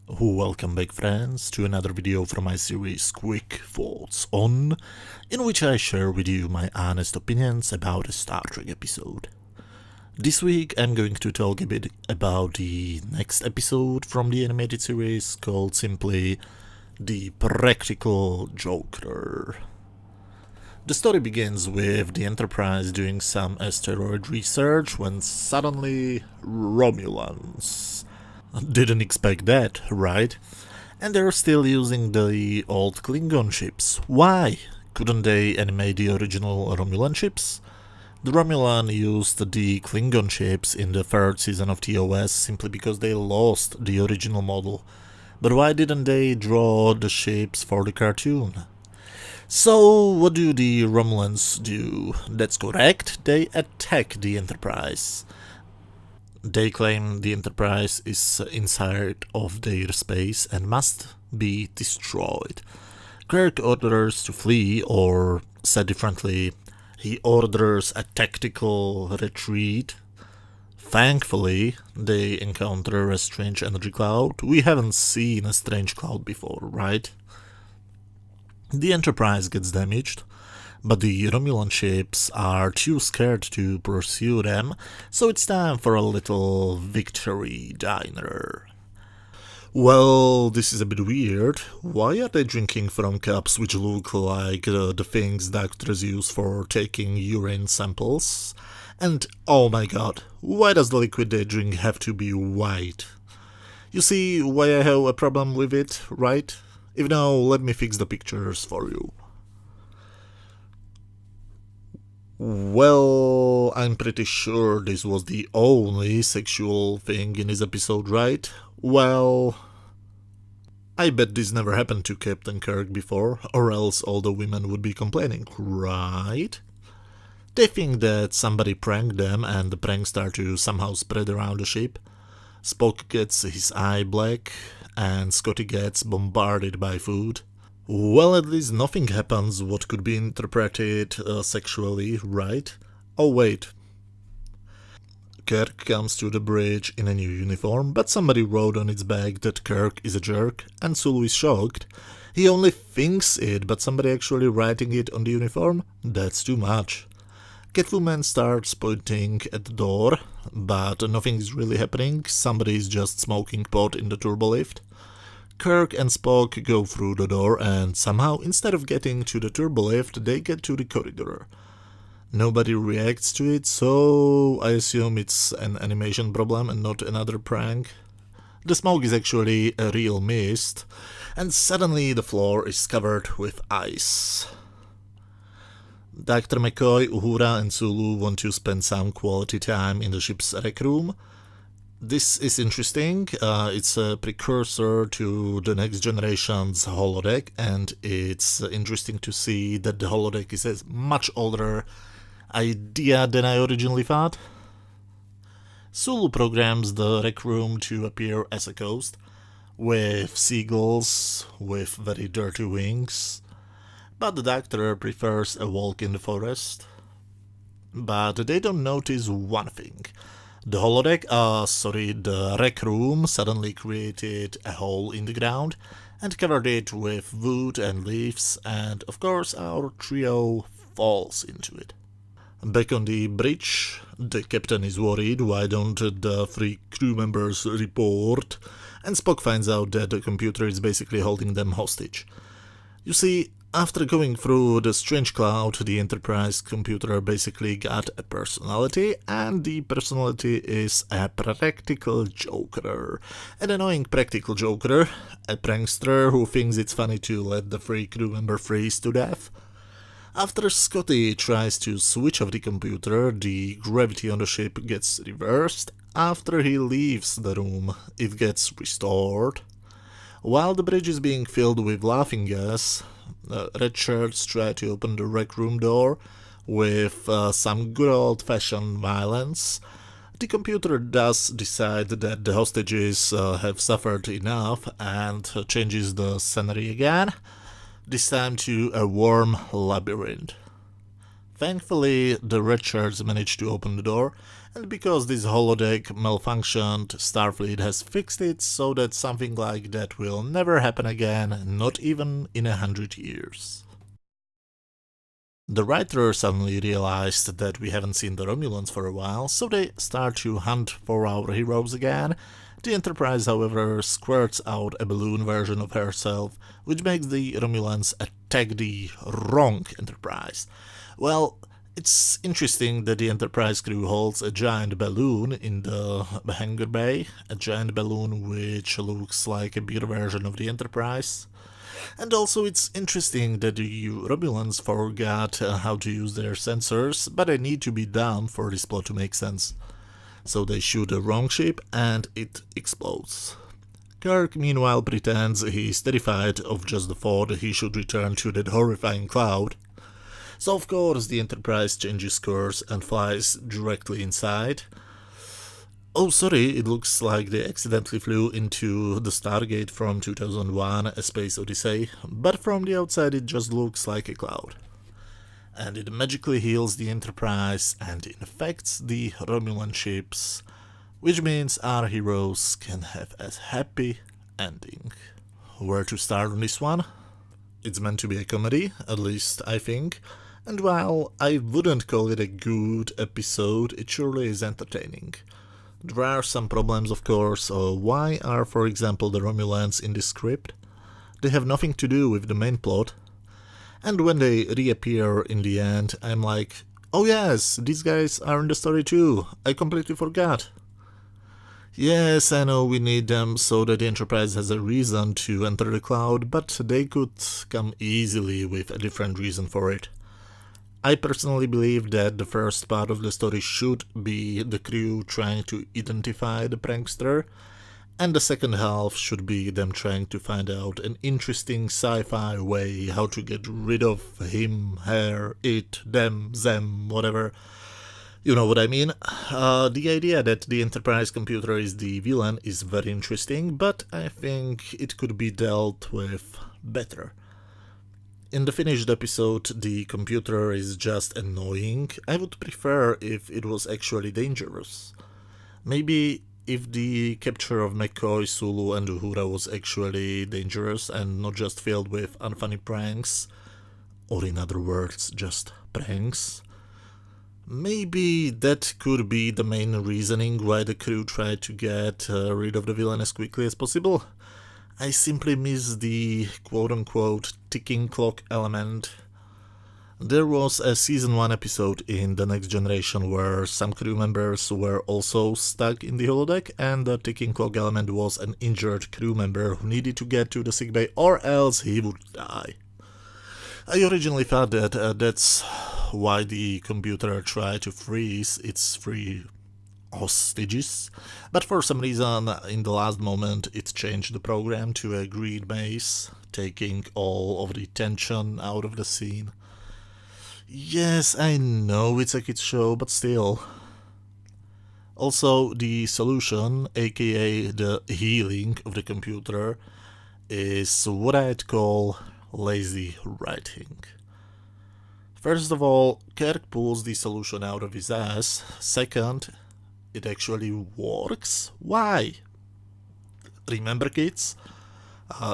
Welcome back, friends, to another video from my series Quick Thoughts On, in which I share with you my honest opinions about a Star Trek episode. This week I'm going to talk a bit about the next episode from the animated series called simply The Practical Joker. The story begins with the Enterprise doing some asteroid research when suddenly Romulans. Didn't expect that, right? And they're still using the old Klingon ships. Why? Couldn't they animate the original Romulan ships? The Romulan used the Klingon ships in the third season of TOS simply because they lost the original model. But why didn't they draw the ships for the cartoon? So, what do the Romulans do? That's correct, they attack the Enterprise. They claim the Enterprise is inside of their space and must be destroyed. Kirk orders to flee, or said differently, he orders a tactical retreat. Thankfully, they encounter a strange energy cloud. We haven't seen a strange cloud before, right? The Enterprise gets damaged, but the Romulan ships are too scared to pursue them, so it's time for a little victory diner. Well, this is a bit weird. Why are they drinking from cups which look like the things doctors use for taking urine samples? And oh my god, why does the liquid they drink have to be white? You see why I have a problem with it, right? If no, let me fix the pictures for you. Well, I'm pretty sure this was the only sexual thing in this episode, right? Well, I bet this never happened to Captain Kirk before, or else all the women would be complaining, right? They think that somebody pranked them and the prank starts to somehow spread around the ship. Spock gets his eye black, and Scotty gets bombarded by food. Well, at least nothing happens what could be interpreted sexually, right? Oh wait. Kirk comes to the bridge in a new uniform, but somebody wrote on its back that Kirk is a jerk, and Sulu is shocked. He only thinks it, but somebody actually writing it on the uniform? That's too much. Catwoman starts pointing at the door, but nothing is really happening. Somebody is just smoking pot in the turbolift. Kirk and Spock go through the door, and somehow, instead of getting to the turbolift, they get to the corridor. Nobody reacts to it, so I assume it's an animation problem and not another prank. The smoke is actually a real mist, and suddenly the floor is covered with ice. Dr. McCoy, Uhura and Sulu want to spend some quality time in the ship's rec room. This is interesting. It's a precursor to the next generation's holodeck, and it's interesting to see that the holodeck is a much older idea than I originally thought. Sulu programs the rec room to appear as a coast, with seagulls with very dirty wings, but the Doctor prefers a walk in the forest. But they don't notice one thing. The rec room suddenly created a hole in the ground and covered it with wood and leaves, and of course our trio falls into it. Back on the bridge, the captain is worried why don't the 3 crew members report, and Spock finds out that the computer is basically holding them hostage. You see, after going through the strange cloud, the Enterprise computer basically got a personality, and the personality is a practical joker. An annoying practical joker, a prankster who thinks it's funny to let the 3 crew member freeze to death. After Scotty tries to switch off the computer, the gravity on the ship gets reversed. After he leaves the room, it gets restored. While the bridge is being filled with laughing gas, red shirts try to open the rec room door with some good old-fashioned violence. The computer does decide that the hostages have suffered enough and changes the scenery again, this time to a warm labyrinth. Thankfully, the red shirts manage to open the door, And because this holodeck malfunctioned, Starfleet has fixed it so that something like that will never happen again, not even in 100 years. The writer suddenly realized that we haven't seen the Romulans for a while, so they start to hunt for our heroes again. The Enterprise, however, squirts out a balloon version of herself, which makes the Romulans attack the wrong Enterprise. Well, it's interesting that the Enterprise crew holds a giant balloon in the hangar bay, a giant balloon which looks like a bigger version of the Enterprise. And also it's interesting that the Romulans forgot how to use their sensors, but they need to be dumb for this plot to make sense. So they shoot the wrong ship and it explodes. Kirk meanwhile pretends he's terrified of just the thought he should return to that horrifying cloud. So of course the Enterprise changes course and flies directly inside. Oh, sorry, it looks like they accidentally flew into the Stargate from 2001, A Space Odyssey, but from the outside it just looks like a cloud. And it magically heals the Enterprise and infects the Romulan ships, which means our heroes can have a happy ending. Where to start on this one? It's meant to be a comedy, at least I think, and while I wouldn't call it a good episode, it surely is entertaining. There are some problems, of course. Why are, for example, the Romulans in this script? They have nothing to do with the main plot. And when they reappear in the end, I'm like, oh yes, these guys are in the story too. I completely forgot. Yes, I know we need them so that the Enterprise has a reason to enter the cloud, but they could come easily with a different reason for it. I personally believe that the first part of the story should be the crew trying to identify the prankster, and the second half should be them trying to find out an interesting sci-fi way how to get rid of him, her, it, them, whatever. You know what I mean? The idea that the Enterprise computer is the villain is very interesting, but I think it could be dealt with better. In the finished episode, the computer is just annoying. I would prefer if it was actually dangerous. Maybe if the capture of McCoy, Sulu and Uhura was actually dangerous and not just filled with unfunny pranks, or in other words, just pranks. Maybe that could be the main reasoning why the crew tried to get rid of the villain as quickly as possible. I simply miss the quote-unquote ticking clock element. There was a season 1 episode in The Next Generation where some crew members were also stuck in the holodeck, and the ticking clock element was an injured crew member who needed to get to the sickbay or else he would die. I originally thought that that's why the computer tried to freeze its three hostages, but for some reason in the last moment it changed the program to a green maze, taking all of the tension out of the scene. Yes, I know it's a kids show, but still. Also, the solution, aka the healing of the computer, is what I'd call lazy writing. First of all, Kirk pulls the solution out of his ass. Second, it actually works. Why? Remember, kids?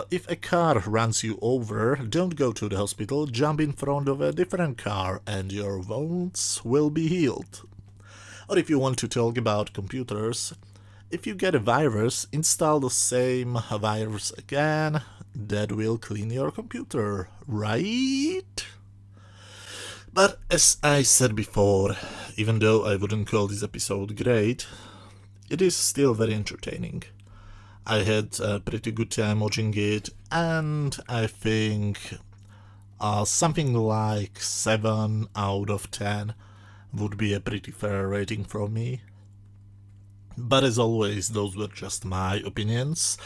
If a car runs you over, don't go to the hospital, jump in front of a different car and your wounds will be healed. Or if you want to talk about computers, if you get a virus, install the same virus again. That will clean your computer, right? But as I said before, even though I wouldn't call this episode great, it is still very entertaining. I had a pretty good time watching it, and I think something like 7 out of 10 would be a pretty fair rating from me. But as always, those were just my opinions.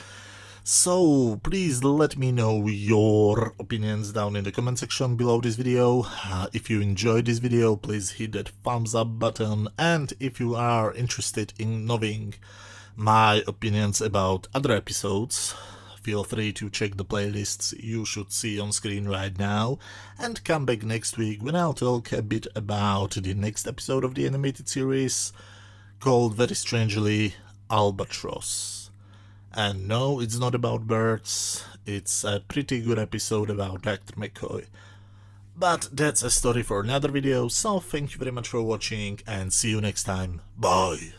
So please let me know your opinions down in the comment section below this video. If you enjoyed this video, please hit that thumbs up button, and if you are interested in knowing my opinions about other episodes, feel free to check the playlists you should see on screen right now, and come back next week when I'll talk a bit about the next episode of the animated series, called very strangely Albatross. And no, it's not about birds, it's a pretty good episode about Dr. McCoy. But that's a story for another video, so thank you very much for watching and see you next time. Bye!